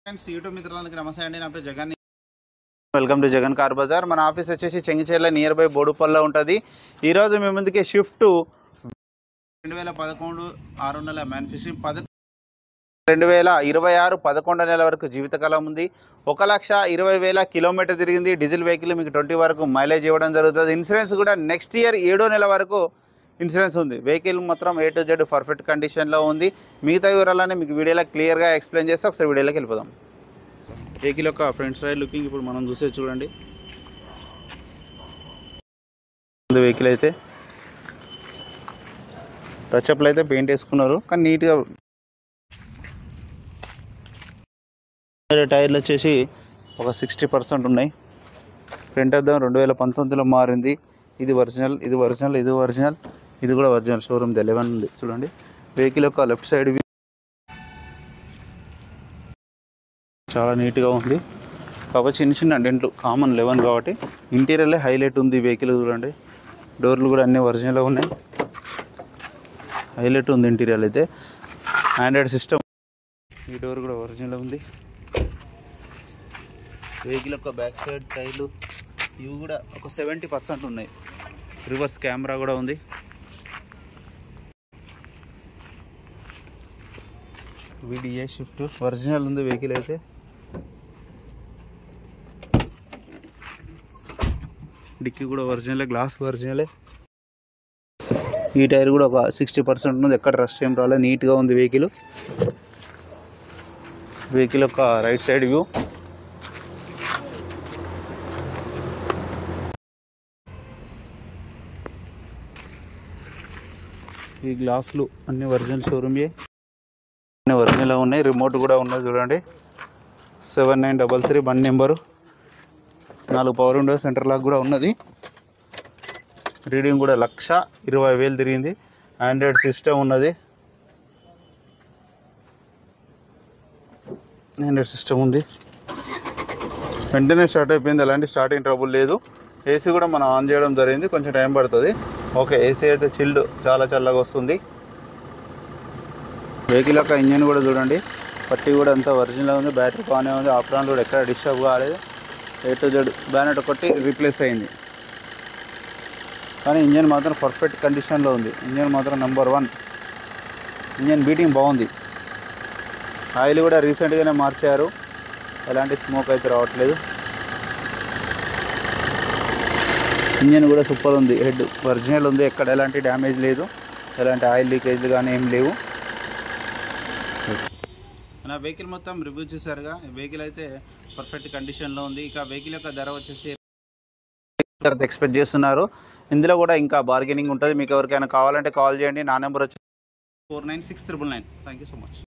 Friends YouTube మిత్రులందరికీ నమస్తే అండి. నా పేరు Jagan. Welcome to Jagan car Bazaar. మన ఆఫీస్ వచ్చేసి చెంగిచెర్ల నియర్ బై బోడుపల్లో ఉంటుంది. ఈరోజు మీ ముందుకి షిఫ్ట్ 2011 6 నెలల మ్యానుఫ్యాక్చరింగ్ 2026 11 నెలల వరకు జీవితకాలం ఉంది. 1,20,000 కిలోమీటర్ తిరిగింది. డీజిల్ వెహికల్ మీకు 20 వరకు మైలేజ్ ఇవ్వడం జరుగుతుంది. ఇన్సూరెన్స్ కూడా నెక్స్ట్ ఇయర్ 7వ నెల వరకు ఇన్సూరెన్స్ ఉంది. వెహికల్ మొత్తం A to Z పర్ఫెక్ట్ కండిషన్లో ఉంది. మిగతా వివరాలని మీకు వీడియోలో క్లియర్గా ఎక్స్ప్లెయిన్ చేస్తే ఒకసారి వీడియోలోకి వెళ్ళిపోదాం. వెహికల్ యొక్క ఫ్రంట్ సైడ్ లుకింగ్ ఇప్పుడు మనం చూసే చూడండి. వెహికల్ అయితే టచ్అప్లు అయితే పెయింట్ వేసుకున్నారు, కానీ నీట్గా. టైర్లు వచ్చేసి ఒక 60% ఉన్నాయి. ఫ్రంట్ అద్దం 2019లో మారింది. ఇది ఒరిజినల్, ఇది ఒరిజినల్, ఇది ఒరిజినల్, ఇది కూడా ఒరిజినల్. షోరూమ్ 11 ఉంది చూడండి. వెహికల్ యొక్క లెఫ్ట్ సైడ్ చాలా నీట్గా ఉంది. కాబట్టి చిన్న చిన్న డెంట్లు కామన్ 11 కాబట్టి ఇంటీరియర్లే హైలైట్ ఉంది. వెహికల్ చూడండి, డోర్లు కూడా అన్నీ ఒరిజినల్గా ఉన్నాయి. హైలైట్ ఉంది ఇంటీరియర్ అయితే. ఆండ్రాయిడ్ సిస్టమ్, ఈ డోర్ కూడా ఒరిజినల్ ఉంది. వెహికల్ యొక్క బ్యాక్ సైడ్ టైర్లు ఇవి కూడా ఒక 70% ఉన్నాయి. రివర్స్ కెమెరా కూడా ఉంది. VDA షిఫ్ట్ ఒరిజినల్ ఉంది వెహికల్ అయితే. డిక్కీ కూడా ఒరిజినలే, గ్లాస్ ఒరిజినలే. ఈ టైర్ కూడా ఒక 60% ఉంది. ఎక్కడ రస్ట్ ఏం రాలేదు, నీట్గా ఉంది వెహికల్. వెహికల్ యొక్క రైట్ సైడ్ వ్యూ. ఈ గ్లాసులు అన్ని ఒరిజినల్ షోరూమ్యే, అన్నీ ఒరిజినల్ ఉన్నాయి. రిమోట్ కూడా ఉన్నది చూడండి. 7933 బండి number. 4 power window, centre lock కూడా ఉన్నది. రీడింగ్ కూడా 1,20,000 తిరిగింది. ఆండ్రాయిడ్ సిస్టమ్ ఉన్నది. ఆండ్రాయిడ్ సిస్టమ్ ఉంది. వెంటనే స్టార్ట్ అయిపోయింది, ఎలాంటి స్టార్టింగ్ ట్రబుల్ లేదు. ఏసీ కూడా మనం ఆన్ చేయడం జరిగింది, కొంచెం టైం పడుతుంది. ఓకే, ఏసీ అయితే చిల్డ్, చాలా చల్లగా వస్తుంది. వెహికల్ యొక్క ఇంజన్ కూడా చూడండి, పట్టి కూడా అంతా ఒరిజినల్ ఉంది. బ్యాటరీ బాగానే ఉంది. ఆప్రాన్ కూడా ఎక్కడ డిస్టర్బ్ కాలేదు. A to Z బ్యానెట్ ఒకటి రీప్లేస్ అయింది, కానీ ఇంజన్ మాత్రం పర్ఫెక్ట్ కండిషన్లో ఉంది. ఇంజన్ మాత్రం నెంబర్ 1. ఇంజన్ బీటింగ్ బాగుంది. ఆయిల్ కూడా రీసెంట్గానే మార్చారు, ఎలాంటి స్మోక్ అయితే రావట్లేదు. ఇంజన్ కూడా సూపర్ ఉంది. హెడ్ ఒరిజినల్ ఉంది, ఎక్కడ ఎలాంటి డ్యామేజ్ లేదు. ఎలాంటి ఆయిల్ లీకేజ్లు కానీ ఏం లేవు. నా వెహికల్ మొత్తం రివ్యూ చేశారుగా. వెహికల్ అయితే పర్ఫెక్ట్ కండిషన్లో ఉంది. ఇక వెహికల్ యొక్క ధర వచ్చేసి ఎక్స్పెక్ట్ చేస్తున్నారు. ఇందులో కూడా ఇంకా బార్గెనింగ్ ఉంటుంది. మీకు ఎవరికైనా కావాలంటే కాల్ చేయండి. నా నెంబర్ వచ్చి 496999. Thank you so much.